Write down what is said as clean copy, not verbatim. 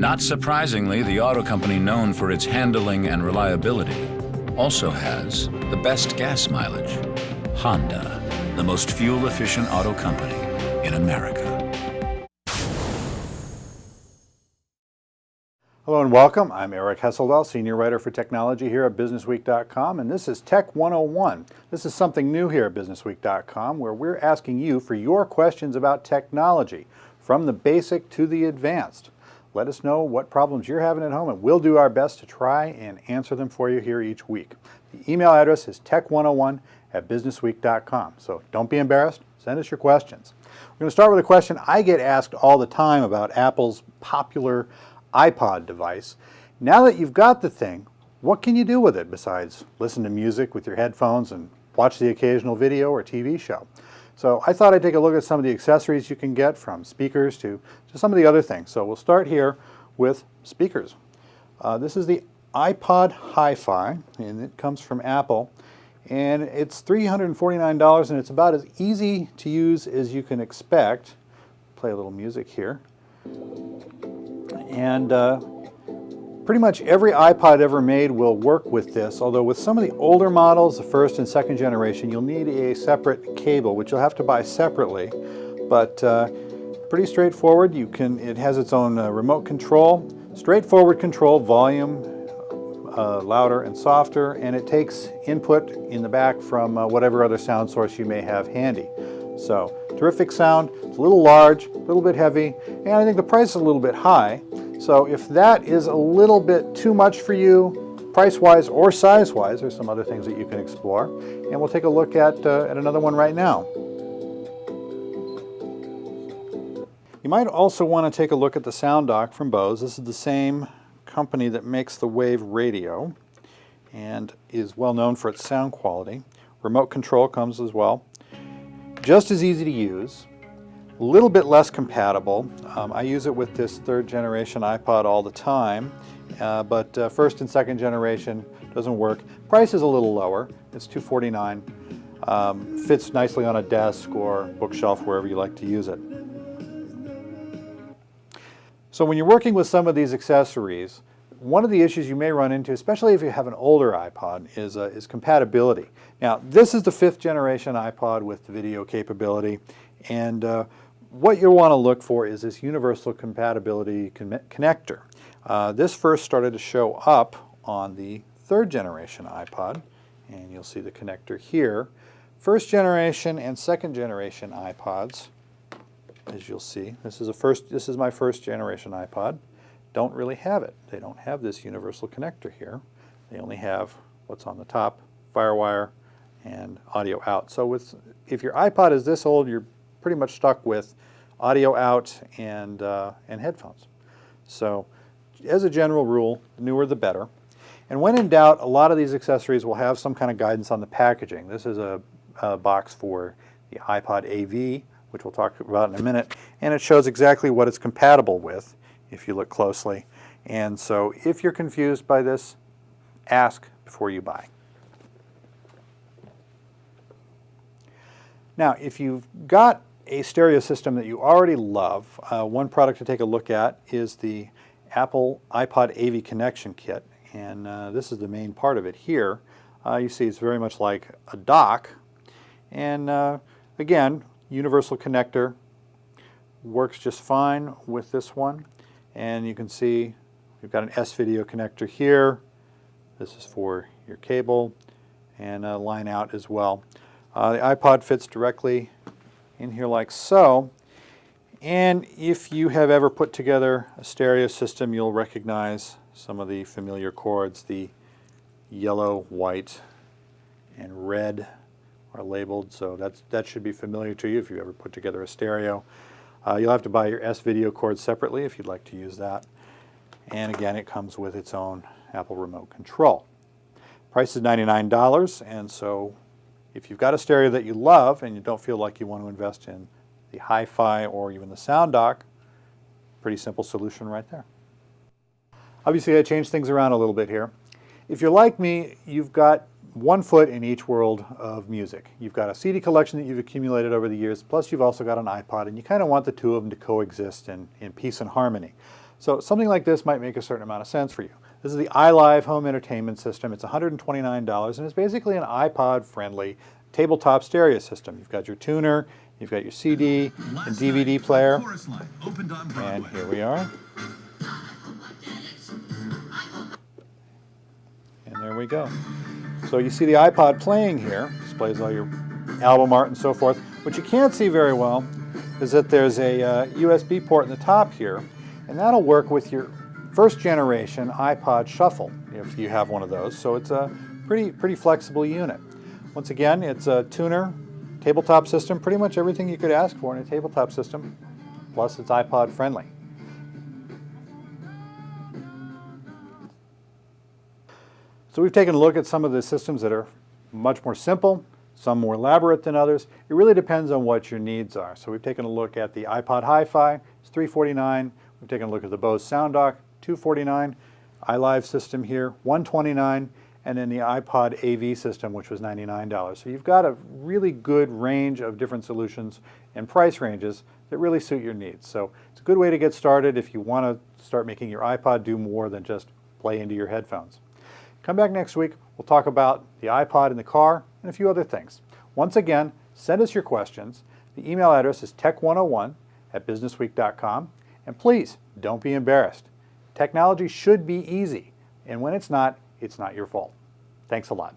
Not surprisingly, the auto company known for its handling and reliability also has the best gas mileage. Honda, the most fuel-efficient auto company in America. Hello and welcome. I'm Eric Hesseldahl, Senior Writer for Technology here at BusinessWeek.com, and this is Tech 101. This is something new here at BusinessWeek.com, where we're asking you for your questions about technology, from the basic to the advanced. Let us know what problems you're having at home, and we'll do our best to try and answer them for you here each week. The email address is tech101@businessweek.com, so don't be embarrassed. Send us your questions. We're going to start with a question I get asked all the time about Apple's popular iPod device. Now that you've got the thing, what can you do with it besides listen to music with your headphones and watch the occasional video or TV show? So I thought I'd take a look at some of the accessories you can get, from speakers to some of the other things. So we'll start here with speakers. This is the iPod Hi-Fi, and it comes from Apple. And it's $349, and it's about as easy to use as you can expect. Play a little music here. And pretty much every iPod ever made will work with this, although with some of the older models, the first and second generation, you'll need a separate cable, which you'll have to buy separately. But pretty straightforward. It has its own remote control, straightforward control, volume, louder and softer, and it takes input in the back from whatever other sound source you may have handy. So, terrific sound. It's a little large, a little bit heavy, and I think the price is a little bit high. So if that is a little bit too much for you, price-wise or size-wise, there's some other things that you can explore. And we'll take a look at another one right now. You might also want to take a look at the sound dock from Bose. This is the same company that makes the Wave radio and is well known for its sound quality. Remote control comes as well. Just as easy to use. A little bit less compatible. I use it with this third generation iPod all the time, but first and second generation doesn't work. Price is a little lower. It's $249. Fits nicely on a desk or bookshelf, wherever you like to use it. So when you're working with some of these accessories, one of the issues you may run into, especially if you have an older iPod, is compatibility. Now, this is the 5th generation iPod with the video capability, and what you'll want to look for is this universal compatibility connector. This first started to show up on the 3rd generation iPod, and you'll see the connector here. 1st generation and 2nd generation iPods, as you'll see, this is my 1st generation iPod, don't really have it. They don't have this universal connector here. They only have what's on the top, FireWire and audio out. So if your iPod is this old, you're pretty much stuck with audio out and headphones. So as a general rule, the newer the better. And when in doubt, a lot of these accessories will have some kind of guidance on the packaging. This is a box for the iPod AV, which we'll talk about in a minute, and it shows exactly what it's compatible with if you look closely. And so if you're confused by this, ask before you buy. Now, if you've got a stereo system that you already love, one product to take a look at is the Apple iPod AV connection kit, and this is the main part of it here. You see it's very much like a dock, and again, universal connector works just fine with this one. And you can see we've got an S-video connector here. This is for your cable, and a line out as well. The iPod fits directly in here like so. And if you have ever put together a stereo system, you'll recognize some of the familiar chords. The yellow, white, and red are labeled, so that should be familiar to you if you ever put together a stereo. You'll have to buy your S-video cord separately if you'd like to use that. And again, it comes with its own Apple remote control. Price is $99, and so if you've got a stereo that you love and you don't feel like you want to invest in the hi-fi or even the sound dock, pretty simple solution right there. Obviously, I changed things around a little bit here. If you're like me, you've got one foot in each world of music. You've got a CD collection that you've accumulated over the years, plus you've also got an iPod, and you kind of want the two of them to coexist in peace and harmony. So something like this might make a certain amount of sense for you. This is the iLive home entertainment system. It's $129 and it's basically an iPod-friendly tabletop stereo system. You've got your tuner, you've got your CD and DVD player, and here we are. And there we go. So you see the iPod playing here, displays all your album art and so forth. What you can't see very well is that there's a USB port in the top here, and that'll work with your first generation iPod Shuffle, if you have one of those. So it's a pretty flexible unit. Once again, it's a tuner, tabletop system, pretty much everything you could ask for in a tabletop system, plus it's iPod friendly. So we've taken a look at some of the systems that are much more simple, some more elaborate than others. It really depends on what your needs are. So we've taken a look at the iPod Hi-Fi, it's $349. We've taken a look at the Bose Sound Dock, $249. iLive system here, $129. And then the iPod AV system, which was $99. So you've got a really good range of different solutions and price ranges that really suit your needs. So it's a good way to get started if you want to start making your iPod do more than just play into your headphones. Come back next week. We'll talk about the iPod in the car and a few other things. Once again, send us your questions. The email address is tech101@businessweek.com. And please, don't be embarrassed. Technology should be easy. And when it's not your fault. Thanks a lot.